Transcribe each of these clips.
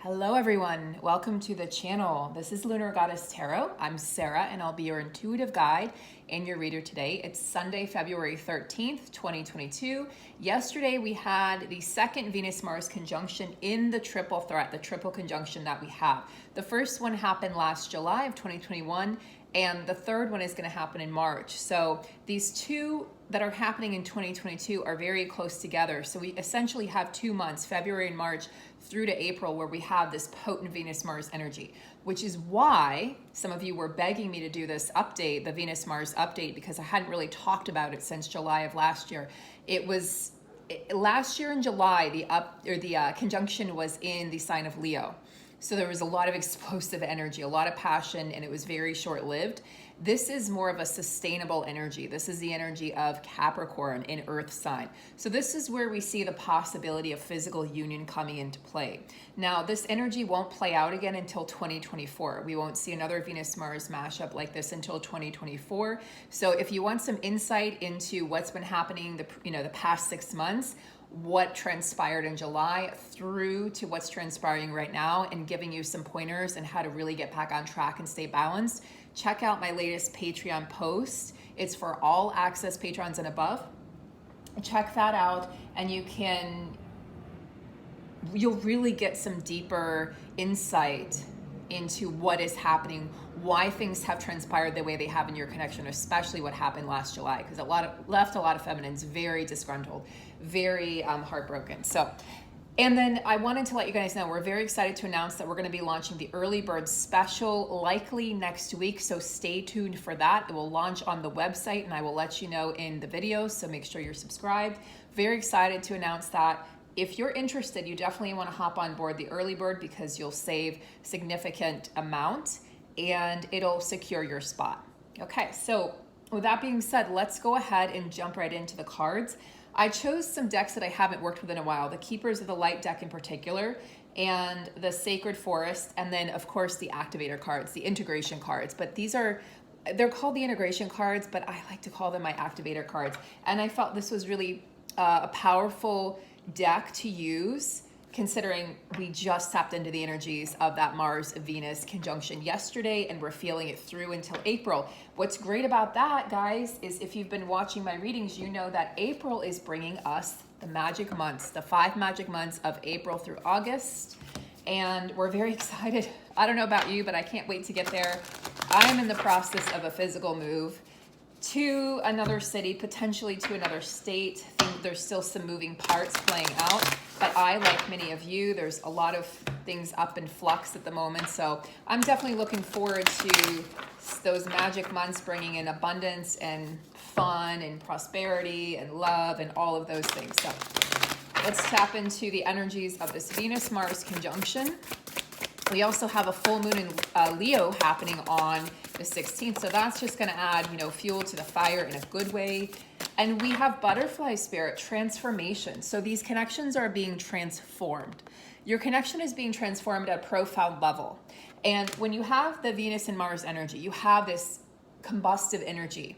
Hello everyone, welcome to the channel. This is Lunar Goddess Tarot. I'm Sarah and I'll be your intuitive guide and your reader today. It's Sunday, February 13th, 2022. Yesterday we had the second Venus-Mars conjunction in the triple threat, the triple conjunction that we have. The first one happened last July of 2021 and the third one is going to happen in March. So these two that are happening in 2022 are very close together. So we essentially have 2 months, February and March, through to April, where we have this potent Venus-Mars energy, which is why some of you were begging me to do this update, the Venus-Mars update, because I hadn't really talked about it since July of last year. Last year in July, the conjunction was in the sign of Leo. So there was a lot of explosive energy, a lot of passion, and it was very short-lived. This is more of a sustainable energy. This is the energy of Capricorn in Earth sign. So this is where we see the possibility of physical union coming into play. Now, this energy won't play out again until 2024. We won't see another Venus-Mars mashup like this until 2024. So if you want some insight into what's been happening the past 6 months, what transpired in July through to what's transpiring right now, and giving you some pointers and how to really get back on track and stay balanced, check out my latest Patreon post. It's for all access patrons and above. Check that out and you'll really get some deeper insight into what is happening, why things have transpired the way they have in your connection, especially what happened last July, because it left a lot of feminines very disgruntled, very heartbroken. And then I wanted to let you guys know, we're very excited to announce that we're going to be launching the early bird special likely next week. So stay tuned for that. It will launch on the website and I will let you know in the video. So make sure you're subscribed. Very excited to announce that. If you're interested, you definitely want to hop on board the early bird because you'll save significant amount and it'll secure your spot. Okay, so with that being said, let's go ahead and jump right into the cards. I chose some decks that I haven't worked with in a while, the Keepers of the Light deck in particular, and the Sacred Forest, and then of course the activator cards, the integration cards. But they're called the integration cards, but I like to call them my activator cards. And I felt this was really a powerful deck to use, considering we just tapped into the energies of that Mars-Venus conjunction yesterday and we're feeling it through until April. What's great about that, guys, is if you've been watching my readings, you know that April is bringing us the magic months, the 5 magic months of April through August. And we're very excited. I don't know about you, but I can't wait to get there. I am in the process of a physical move to another city, potentially to another state. I think there's still some moving parts playing out, but I, like many of you, there's a lot of things up in flux at the moment. So I'm definitely looking forward to those magic months bringing in abundance and fun and prosperity and love and all of those things. So let's tap into the energies of this Venus-Mars conjunction. We also have a full moon in Leo happening on the 16th. So that's just going to add, fuel to the fire in a good way. And we have butterfly spirit transformation. So these connections are being transformed. Your connection is being transformed at a profound level. And when you have the Venus and Mars energy, you have this combustive energy.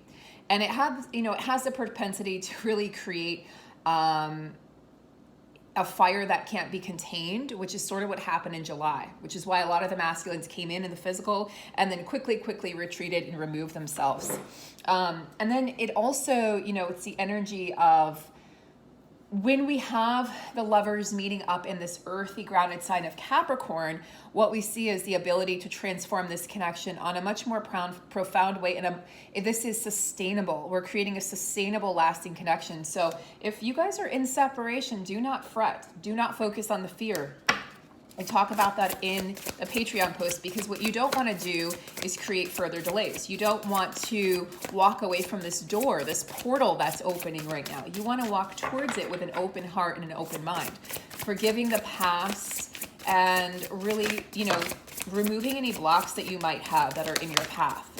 And it has the propensity to really create a fire that can't be contained, which is sort of what happened in July, which is why a lot of the masculines came in the physical and then quickly retreated and removed themselves. And then it also, it's the energy of when we have the lovers meeting up in this earthy grounded sign of Capricorn, what we see is the ability to transform this connection on a much more profound way. And this is sustainable. We're creating a sustainable, lasting connection. So if you guys are in separation, do not fret. Do not focus on the fear. I talk about that in the Patreon post, because what you don't want to do is create further delays. You don't want to walk away from this door, this portal that's opening right now. You want to walk towards it with an open heart and an open mind, forgiving the past and really, removing any blocks that you might have that are in your path.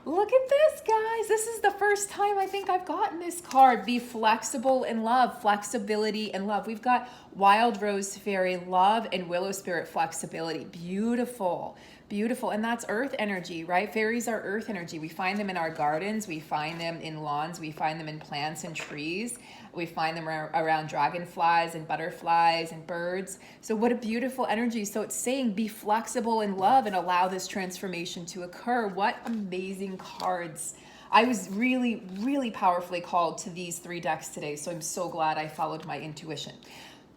Look at this, guys. This is the first time I think I've gotten this card. Be flexible in love, flexibility in love. We've got Wild Rose Fairy love and Willow Spirit flexibility. Beautiful. Beautiful. And that's earth energy, right? Fairies are earth energy. We find them in our gardens. We find them in lawns. We find them in plants and trees. We find them around dragonflies and butterflies and birds. So what a beautiful energy. So it's saying be flexible in love and allow this transformation to occur. What amazing cards. I was really, really powerfully called to these 3 decks today. So I'm so glad I followed my intuition.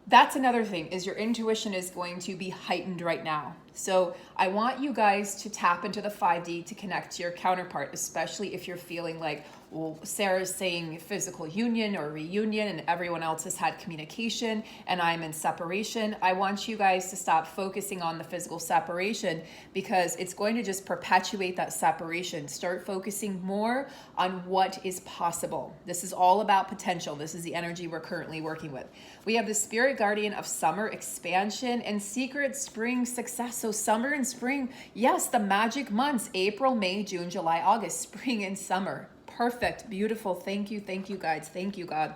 That's another thing, is your intuition is going to be heightened right now. So I want you guys to tap into the 5D to connect to your counterpart, especially if you're feeling like, well, Sarah's saying physical union or reunion and everyone else has had communication and I'm in separation. I want you guys to stop focusing on the physical separation because it's going to just perpetuate that separation. Start focusing more on what is possible. This is all about potential. This is the energy we're currently working with. We have the spirit guardian of summer, expansion, and secret spring success. So summer and spring, yes, the magic months, April, May, June, July, August, spring and summer. Perfect, beautiful. Thank you, guys. Thank you, God.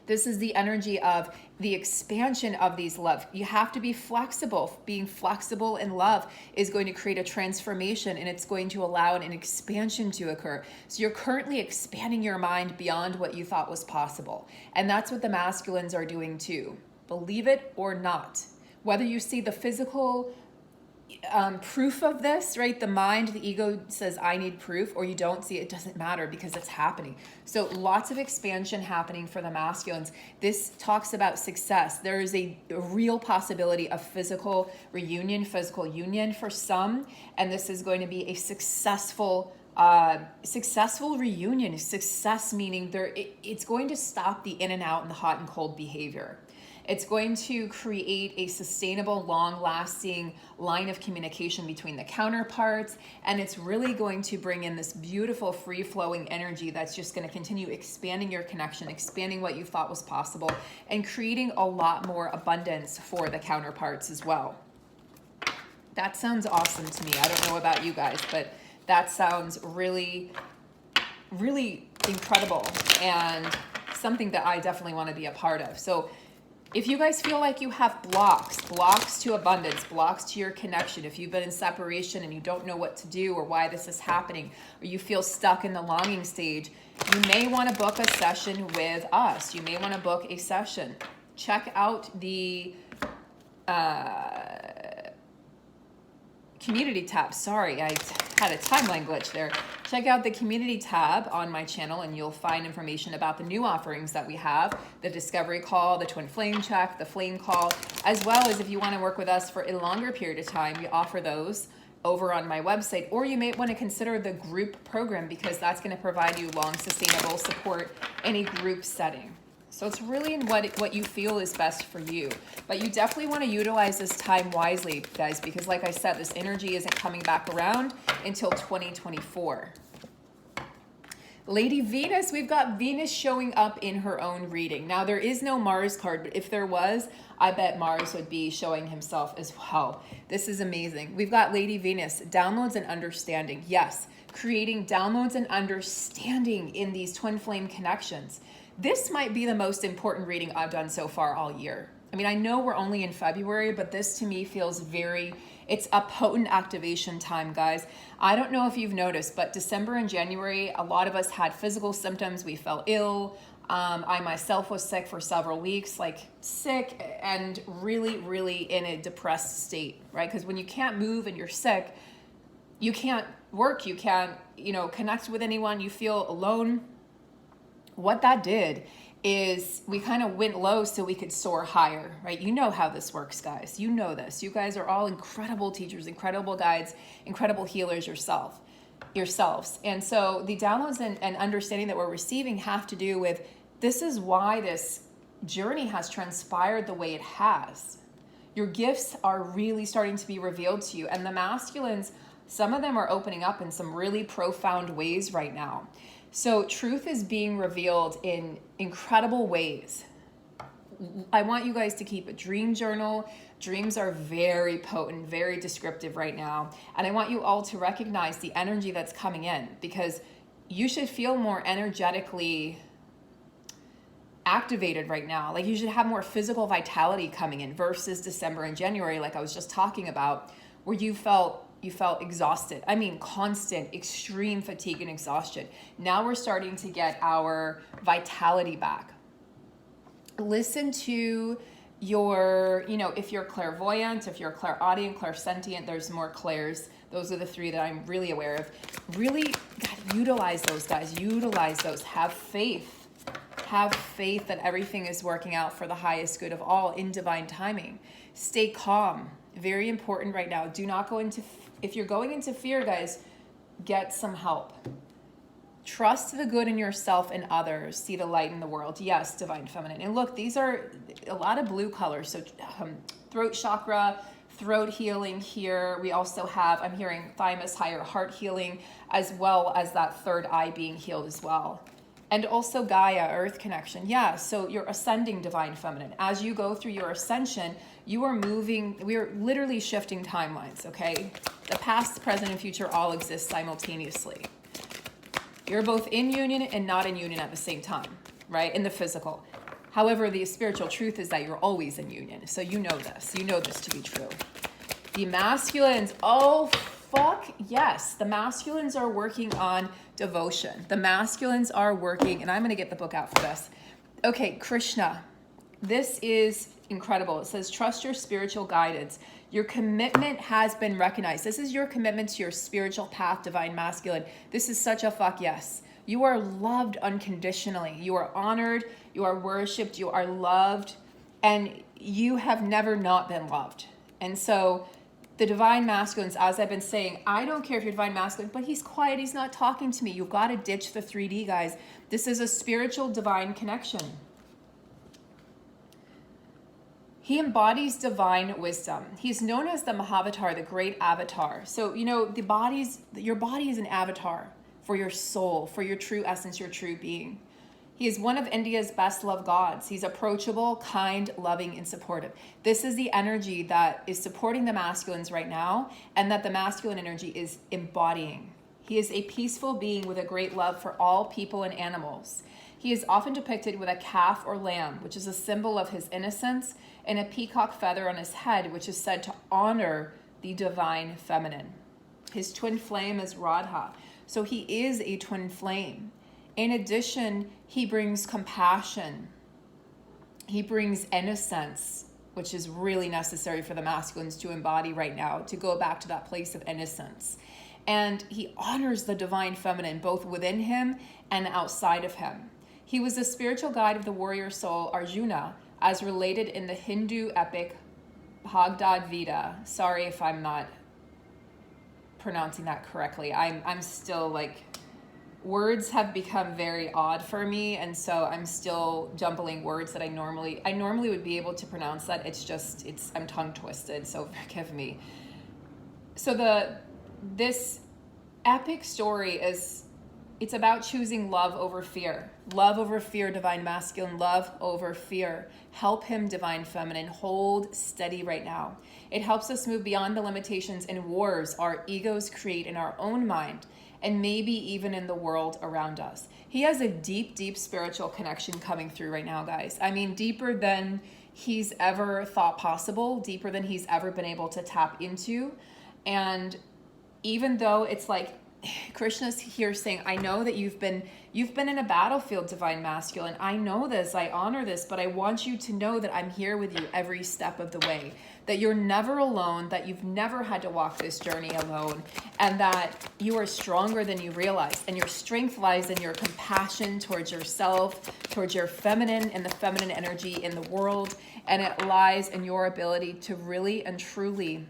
This is the energy of the expansion of these love. You have to be flexible. Being flexible in love is going to create a transformation and it's going to allow an expansion to occur. So you're currently expanding your mind beyond what you thought was possible. And that's what the masculines are doing too. Believe it or not. Whether you see the physical proof of this, right? The mind, the ego says, I need proof, or you don't see it, it doesn't matter because it's happening. So lots of expansion happening for the masculines. This talks about success. There is a real possibility of physical reunion, physical union for some, and this is going to be a successful reunion. Success meaning it's going to stop the in and out and the hot and cold behavior. It's going to create a sustainable, long-lasting line of communication between the counterparts, and it's really going to bring in this beautiful, free-flowing energy that's just going to continue expanding your connection, expanding what you thought was possible, and creating a lot more abundance for the counterparts as well. That sounds awesome to me. I don't know about you guys, but that sounds really, really incredible and something that I definitely want to be a part of. So if you guys feel like you have blocks to abundance, blocks to your connection, if you've been in separation and you don't know what to do or why this is happening, or you feel stuck in the longing stage, you may want to book a session with us. You may want to book a session. Check out the community tab. Sorry, I had a timeline glitch there. Check out the community tab on my channel and you'll find information about the new offerings that we have, the discovery call, the twin flame check, the flame call, as well as if you want to work with us for a longer period of time, we offer those over on my website, or you may want to consider the group program because that's going to provide you long sustainable support in a group setting. So it's really in what you feel is best for you. But you definitely want to utilize this time wisely, guys, because like I said, this energy isn't coming back around until 2024. Lady Venus, we've got Venus showing up in her own reading. Now, there is no Mars card, but if there was, I bet Mars would be showing himself as well. This is amazing. We've got Lady Venus, downloads and understanding. Yes, creating downloads and understanding in these twin flame connections. This might be the most important reading I've done so far all year. I mean, I know we're only in February, but this to me feels it's a potent activation time, guys. I don't know if you've noticed, but December and January, a lot of us had physical symptoms. We felt ill. I myself was sick for several weeks, like sick and really, really in a depressed state, right? Because when you can't move and you're sick, you can't work, you can't, connect with anyone, you feel alone. What that did is we kind of went low so we could soar higher, right? You know how this works, guys. You know this. You guys are all incredible teachers, incredible guides, incredible healers yourselves. And so the downloads and understanding that we're receiving have to do with, this is why this journey has transpired the way it has. Your gifts are really starting to be revealed to you. And the masculines, some of them are opening up in some really profound ways right now. So truth is being revealed in incredible ways. I want you guys to keep a dream journal. Dreams are very potent, very descriptive right now. And I want you all to recognize the energy that's coming in because you should feel more energetically activated right now. Like you should have more physical vitality coming in versus December and January, like I was just talking about, where you felt exhausted. I mean, constant, extreme fatigue and exhaustion. Now we're starting to get our vitality back. Listen to your, if you're clairvoyant, if you're clairaudient, clairsentient, there's more clairs. Those are the three that I'm really aware of. Really, God, utilize those, guys. Utilize those. Have faith. Have faith that everything is working out for the highest good of all in divine timing. Stay calm. Very important right now. Do not go into, if you're going into fear, guys, get some help. Trust the good in yourself and others. See the light in the world. Yes, divine feminine. And look, these are a lot of blue colors. So throat chakra, throat healing here. We also have, I'm hearing thymus, higher heart healing, as well as that third eye being healed as well. And also Gaia, earth connection. Yeah, so you're ascending divine feminine. As you go through your ascension, you are moving, we are literally shifting timelines, okay? The past, present, and future all exist simultaneously. You're both in union and not in union at the same time, right? In the physical. However, the spiritual truth is that you're always in union. So you know this. You know this to be true. The masculines, oh, fuck yes. The masculines are working on devotion. The masculines are working, and I'm going to get the book out for this. Okay, Krishna. This is incredible. It says, trust your spiritual guidance. Your commitment has been recognized. This is your commitment to your spiritual path, divine masculine. This is such a fuck yes. You are loved unconditionally. You are honored. You are worshipped. You are loved. And you have never not been loved. And so the divine masculines, as I've been saying, I don't care if you're divine masculine, but he's quiet. He's not talking to me. You've got to ditch the 3D, guys. This is a spiritual divine connection. He embodies divine wisdom. He's known as the Mahavatar, the great avatar. So, your body is an avatar for your soul, for your true essence, your true being. He is one of India's best loved gods. He's approachable, kind, loving, and supportive. This is the energy that is supporting the masculines right now, and that the masculine energy is embodying. He is a peaceful being with a great love for all people and animals. He is often depicted with a calf or lamb, which is a symbol of his innocence, and a peacock feather on his head, which is said to honor the divine feminine. His twin flame is Radha. So he is a twin flame. In addition, he brings compassion. He brings innocence, which is really necessary for the masculines to embody right now, to go back to that place of innocence. And he honors the divine feminine, both within him and outside of him. He was the spiritual guide of the warrior soul, Arjuna, as related in the Hindu epic Bhagavad Gita. Sorry if I'm not pronouncing that correctly. I'm still words have become very odd for me, and so I'm still jumbling words that I normally would be able to pronounce that. I'm tongue twisted, so forgive me. So this epic story it's about choosing love over fear. Love over fear, divine masculine. Love over fear. Help him, divine feminine. Hold steady right now. It helps us move beyond the limitations and wars our egos create in our own mind, and maybe even in the world around us. He has a deep, deep spiritual connection coming through right now, guys. I mean, deeper than he's ever thought possible, deeper than he's ever been able to tap into. And even though it's Krishna's here saying, I know that you've been in a battlefield, divine masculine. I know this, I honor this, but I want you to know that I'm here with you every step of the way, that you're never alone, that you've never had to walk this journey alone, and that you are stronger than you realize. And your strength lies in your compassion towards yourself, towards your feminine and the feminine energy in the world. And it lies in your ability to really and truly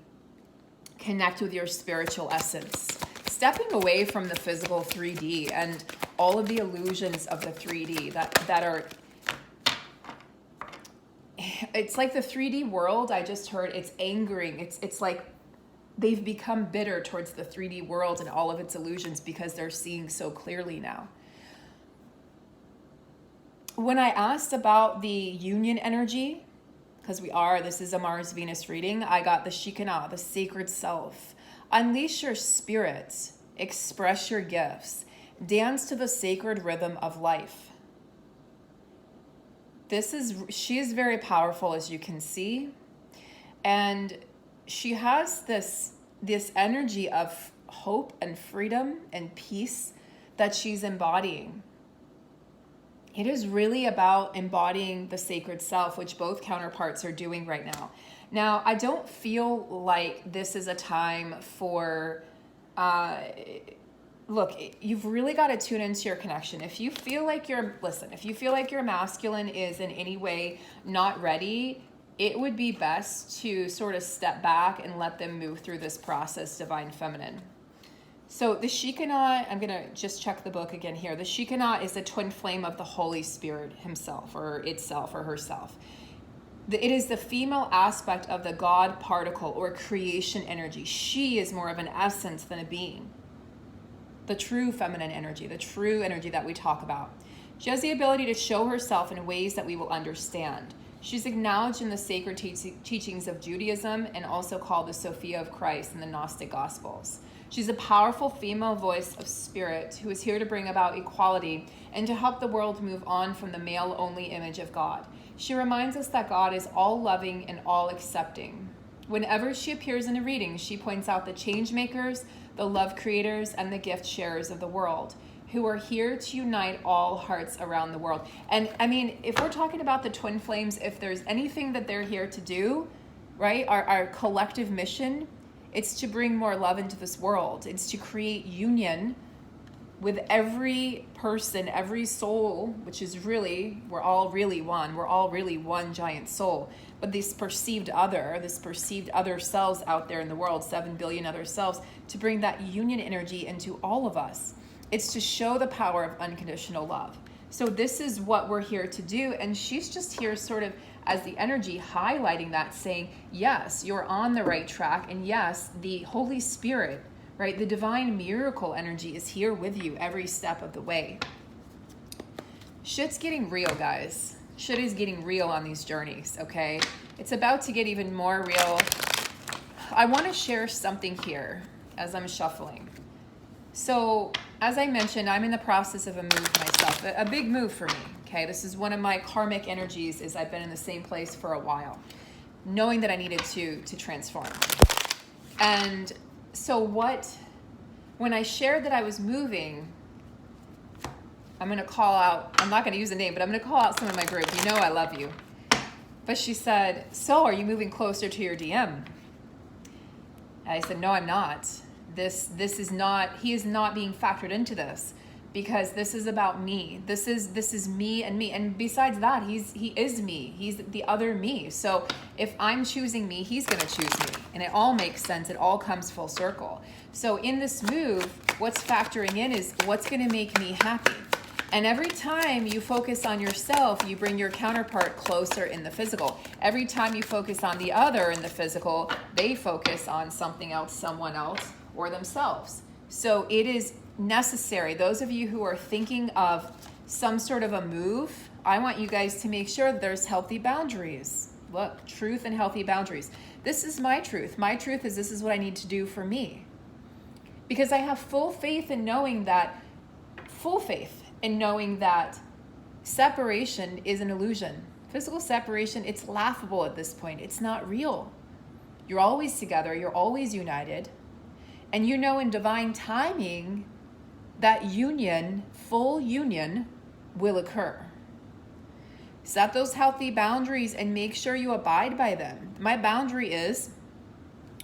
connect with your spiritual essence. Stepping away from the physical 3D and all of the illusions of the 3D that are, it's like the 3D world, I just heard, it's angering. It's like they've become bitter towards the 3D world and all of its illusions because they're seeing so clearly now. When I asked about the union energy, because this is a Mars-Venus reading, I got the Shekinah, the sacred self. Unleash your spirits, express your gifts, dance to the sacred rhythm of life. She is very powerful, as you can see, and she has this this energy of hope and freedom and peace that she's embodying. It is really about embodying the sacred self, which both counterparts are doing right now. Now, I don't feel like this is a time for, look, you've really got to tune into your connection. If you feel like if you feel like your masculine is in any way not ready, it would be best to sort of step back and let them move through this process, divine feminine. So the Shekinah, I'm going to just check the book again here. The Shekinah is the twin flame of the Holy Spirit himself, or itself, or herself. It is the female aspect of the God particle or creation energy. She is more of an essence than a being. The true feminine energy, the true energy that we talk about. She has the ability to show herself in ways that we will understand. She's acknowledged in the sacred teachings of Judaism and also called the Sophia of Christ in the Gnostic Gospels. She's a powerful female voice of spirit who is here to bring about equality and to help the world move on from the male-only image of God. She reminds us that God is all-loving and all-accepting. Whenever she appears in a reading, she points out the change makers, the love creators, and the gift sharers of the world, who are here to unite all hearts around the world. And I mean, if we're talking about the twin flames, if there's anything that they're here to do, right, our collective mission, it's to bring more love into this world. It's to create union with every person, every soul, which is really, we're all really one. We're all really one giant soul. But this perceived other selves out there in the world, 7 billion other selves, to bring that union energy into all of us. It's to show the power of unconditional love. So this is what we're here to do. And she's just here sort of as the energy highlighting that, saying, yes, you're on the right track. And yes, the Holy Spirit, right, the divine miracle energy is here with you every step of the way. Shit's getting real, guys. Shit is getting real on these journeys, okay? It's about to get even more real. I want to share something here as I'm shuffling. So, as I mentioned, I'm in the process of a move myself, a big move for me, okay? This is one of my karmic energies, is I've been in the same place for a while, knowing that I needed to transform. And so when I shared that I was moving, I'm going to call out, I'm not going to use a name, but I'm going to call out some of my group. You know I love you. But she said, so are you moving closer to your DM? And I said, no, I'm not. This is not, he is not being factored into this, because this is about me. This is me and me. And besides that, he is me. He's the other me. So if I'm choosing me, he's going to choose me. And it all makes sense. It all comes full circle. So in this move, what's factoring in is what's going to make me happy. And every time you focus on yourself, you bring your counterpart closer in the physical. Every time you focus on the other in the physical, they focus on something else, someone else, or themselves. So it is necessary. Those of you who are thinking of some sort of a move, I want you guys to make sure that there's healthy boundaries. Look, truth and healthy boundaries. This is my truth. My truth is this is what I need to do for me. Because I have full faith in knowing that separation is an illusion. Physical separation, it's laughable at this point. It's not real. You're always together. You're always united. And you know in divine timing that union, full union, will occur. Set those healthy boundaries and make sure you abide by them. My boundary is,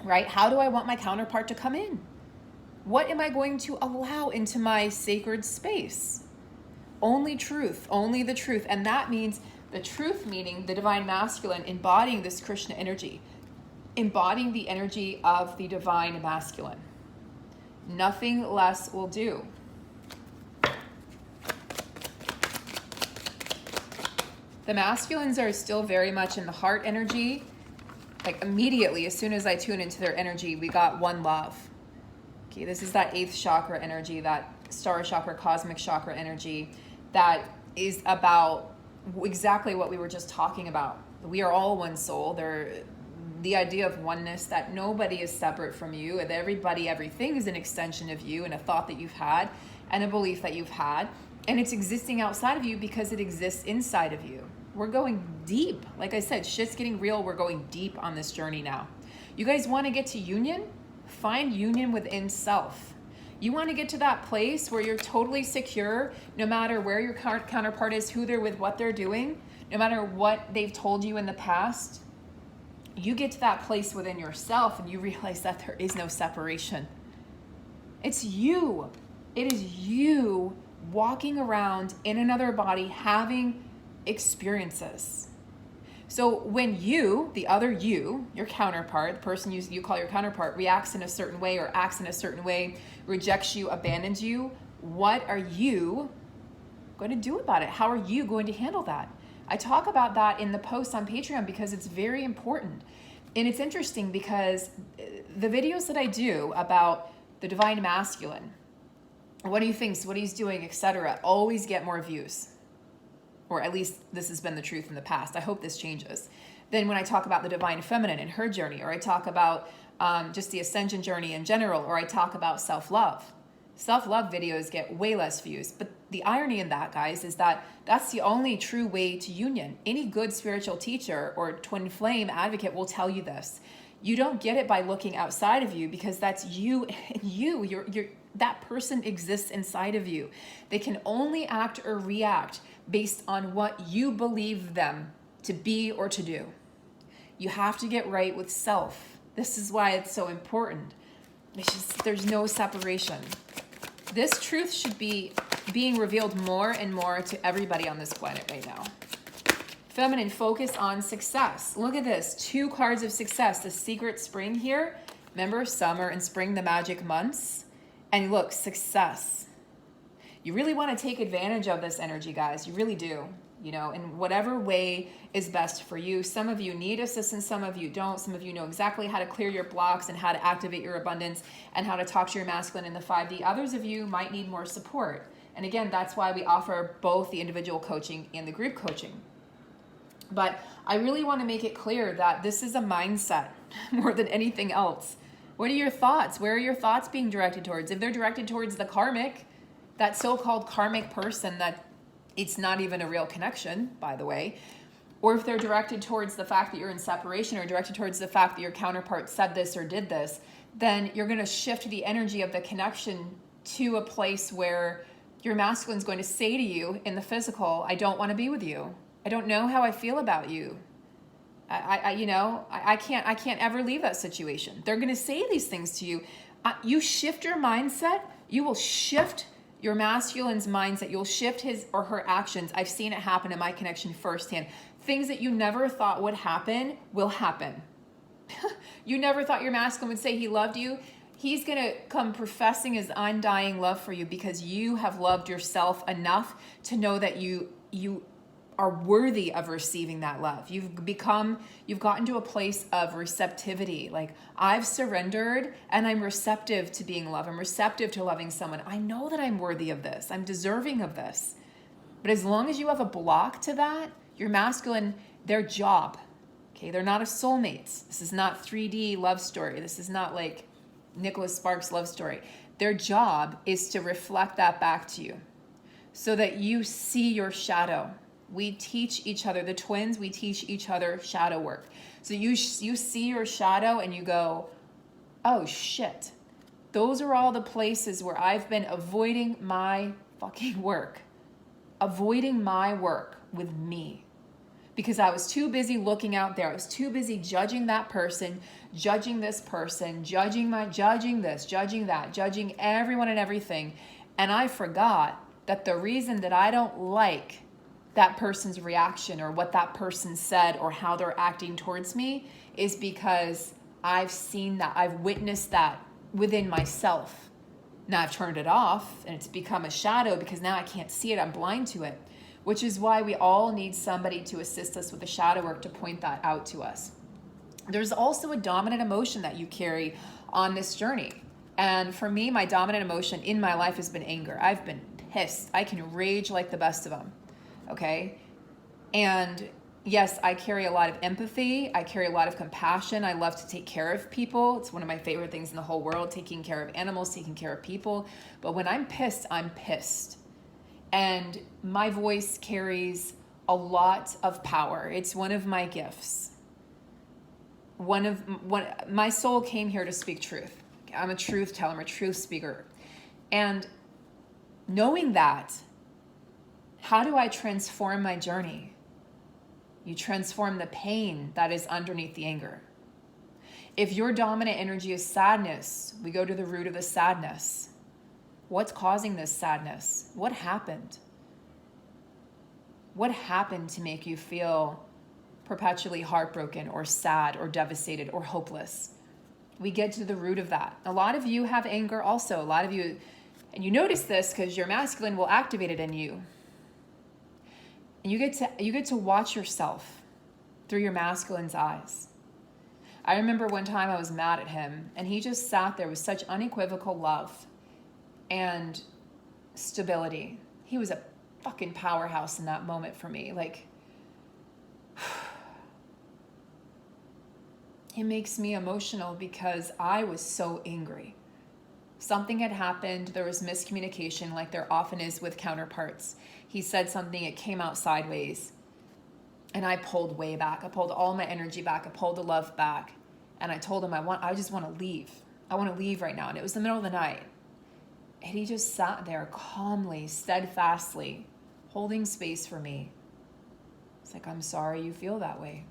right, how do I want my counterpart to come in? What am I going to allow into my sacred space? Only truth, only the truth. And that means the truth, meaning the divine masculine, embodying this Krishna energy, embodying the energy of the divine masculine. Nothing less will do. The masculines are still very much in the heart energy. Like immediately, as soon as I tune into their energy, we got one love. Okay, this is that 8th chakra energy, that star chakra, cosmic chakra energy that is about exactly what we were just talking about. We are all one soul. The idea of oneness, that nobody is separate from you, and everything is an extension of you, and a thought that you've had and a belief that you've had, and it's existing outside of you because it exists inside of you. We're going deep. Like I said, shit's getting real. We're going deep on this journey now. You guys want to get to union? Find union within self. You want to get to that place where you're totally secure, no matter where your counterpart is, who they're with, what they're doing, no matter what they've told you in the past. You get to that place within yourself and you realize that there is no separation. It's you. It is you walking around in another body having experiences. So when you, the other you, your counterpart, the person you call your counterpart, reacts in a certain way or acts in a certain way, rejects you, abandons you, what are you going to do about it? How are you going to handle that? I talk about that in the post on Patreon because it's very important. And it's interesting because the videos that I do about the divine masculine, what he thinks, what he's doing, etc., always get more views. Or at least this has been the truth in the past. I hope this changes. Then when I talk about the divine feminine and her journey, or I talk about just the ascension journey in general, or I talk about self-love. Self-love videos get way less views. But the irony in that, guys, is that that's the only true way to union. Any good spiritual teacher or twin flame advocate will tell you this. You don't get it by looking outside of you, because that's you and you. That person exists inside of you. They can only act or react based on what you believe them to be or to do. You have to get right with self. This is why it's so important. There's no separation. This truth should be being revealed more and more to everybody on this planet right now. Feminine, focus on success. Look at this, 2 cards of success. The secret spring here. Remember, summer and spring, the magic months. And look, success. You really want to take advantage of this energy, guys. You really do. You know, in whatever way is best for you. Some of you need assistance, some of you don't. Some of you know exactly how to clear your blocks and how to activate your abundance and how to talk to your masculine in the 5D. Others of you might need more support. And again, that's why we offer both the individual coaching and the group coaching. But I really want to make it clear that this is a mindset more than anything else. What are your thoughts? Where are your thoughts being directed towards? If they're directed towards the karmic, that so-called karmic person that it's not even a real connection, by the way, or if they're directed towards the fact that you're in separation, or directed towards the fact that your counterpart said this or did this, then you're going to shift the energy of the connection to a place where your masculine is going to say to you in the physical, I don't want to be with you. I don't know how I feel about you. I can't ever leave that situation. They're going to say these things to you. You shift your mindset, you will shift your masculine's mindset. You'll shift his or her actions. I've seen it happen in my connection firsthand. Things that you never thought would happen will happen. You never thought your masculine would say he loved you. He's going to come professing his undying love for you because you have loved yourself enough to know that you are worthy of receiving that love. You've gotten to a place of receptivity. Like, I've surrendered and I'm receptive to being loved. I'm receptive to loving someone. I know that I'm worthy of this. I'm deserving of this. But as long as you have a block to that, your masculine, their job, okay, they're not a soulmate. This is not 3D love story. This is not like Nicholas Sparks' love story. Their job is to reflect that back to you so that you see your shadow. We teach each other, the twins, we teach each other shadow work. So you see your shadow and you go, oh shit, those are all the places where I've been avoiding my fucking work, avoiding my work with me. Because I was too busy looking out there. I was too busy judging that person, judging this person, judging this, judging that, judging everyone and everything. And I forgot that the reason that I don't like that person's reaction or what that person said or how they're acting towards me is because I've seen that, I've witnessed that within myself. Now I've turned it off and it's become a shadow because now I can't see it, I'm blind to it, which is why we all need somebody to assist us with the shadow work to point that out to us. There's also a dominant emotion that you carry on this journey. And for me, my dominant emotion in my life has been anger. I've been pissed. I can rage like the best of them. Okay. And yes, I carry a lot of empathy. I carry a lot of compassion. I love to take care of people. It's one of my favorite things in the whole world, taking care of animals, taking care of people. But when I'm pissed, I'm pissed. And my voice carries a lot of power. It's one of my gifts. My soul came here to speak truth. I'm a truth teller, I'm a truth speaker. And knowing that, how do I transform my journey? You transform the pain that is underneath the anger. If your dominant energy is sadness, we go to the root of the sadness. What's causing this sadness? What happened? What happened to make you feel perpetually heartbroken or sad or devastated or hopeless? We get to the root of that. A lot of you have anger also. A lot of you, and you notice this because your masculine will activate it in you. And you get to watch yourself through your masculine's eyes. I remember one time I was mad at him, and he just sat there with such unequivocal love and stability. He was a fucking powerhouse in that moment for me. Like, it makes me emotional because I was so angry. Something had happened. There was miscommunication, like there often is with counterparts. He said something, it came out sideways. And I pulled way back. I pulled all my energy back. I pulled the love back. And I told him, I just want to leave. I want to leave right now. And it was the middle of the night. And he just sat there calmly, steadfastly, holding space for me. It's like, I'm sorry you feel that way.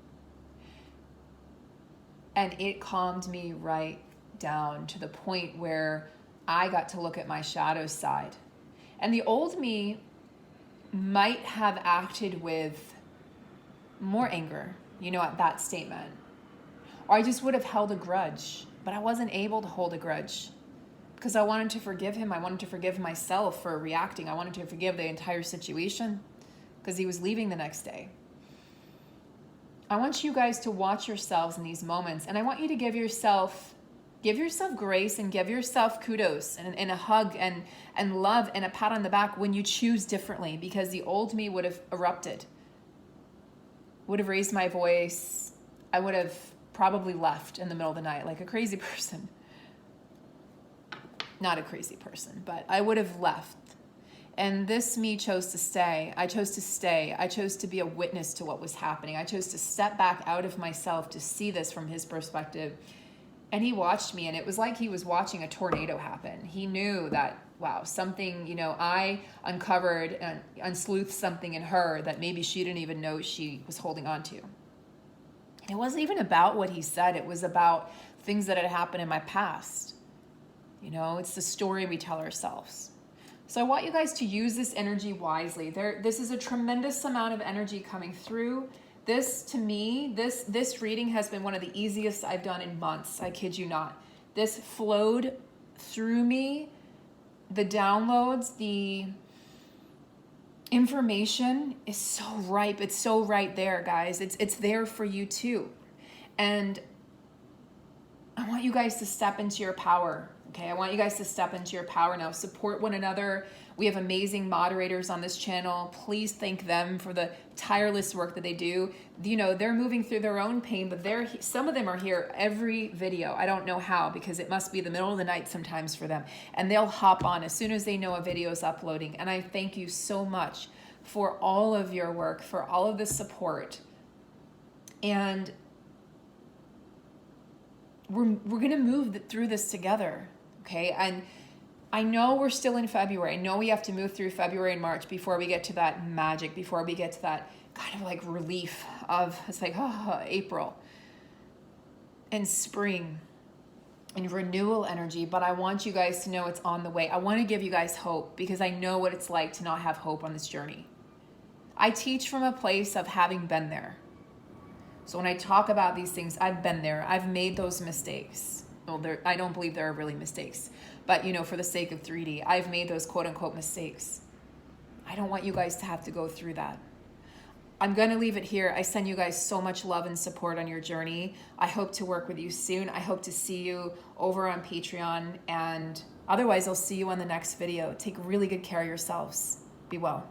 And it calmed me right down to the point where I got to look at my shadow side. And the old me might have acted with more anger, at that statement. Or I just would have held a grudge, but I wasn't able to hold a grudge because I wanted to forgive him. I wanted to forgive myself for reacting. I wanted to forgive the entire situation because he was leaving the next day. I want you guys to watch yourselves in these moments, and I want you to give yourself grace and give yourself kudos and a hug and love and a pat on the back when you choose differently, because the old me would have erupted, would have raised my voice. I would have probably left in the middle of the night like a crazy person. Not a crazy person, but I would have left. And this me chose to stay. I chose to stay. I chose to be a witness to what was happening. I chose to step back out of myself to see this from his perspective. And he watched me, and it was like he was watching a tornado happen. He knew that, wow, something, I uncovered and unsleuthed something in her that maybe she didn't even know she was holding on to. And it wasn't even about what he said. It was about things that had happened in my past. It's the story we tell ourselves. So I want you guys to use this energy wisely. This is a tremendous amount of energy coming through. This, to me, this reading has been one of the easiest I've done in months. I kid you not. This flowed through me. The downloads, the information is so ripe. It's so right there, guys. It's there for you too. And I want you guys to step into your power. Okay, I want you guys to step into your power now. Support one another. We have amazing moderators on this channel. Please thank them for the tireless work that they do. They're moving through their own pain, but some of them are here every video. I don't know how, because it must be the middle of the night sometimes for them. And they'll hop on as soon as they know a video is uploading. And I thank you so much for all of your work, for all of the support. And we're going to move through this together. Okay, and I know we're still in February. I know we have to move through February and March before we get to that magic, before we get to that kind of like relief of, it's like, April and spring and renewal energy. But I want you guys to know it's on the way. I want to give you guys hope, because I know what it's like to not have hope on this journey. I teach from a place of having been there. So when I talk about these things, I've been there. I've made those mistakes. Well, I don't believe there are really mistakes, but for the sake of 3D, I've made those quote unquote mistakes. I don't want you guys to have to go through that. I'm going to leave it here. I send you guys so much love and support on your journey. I hope to work with you soon. I hope to see you over on Patreon, and otherwise I'll see you on the next video. Take really good care of yourselves. Be well.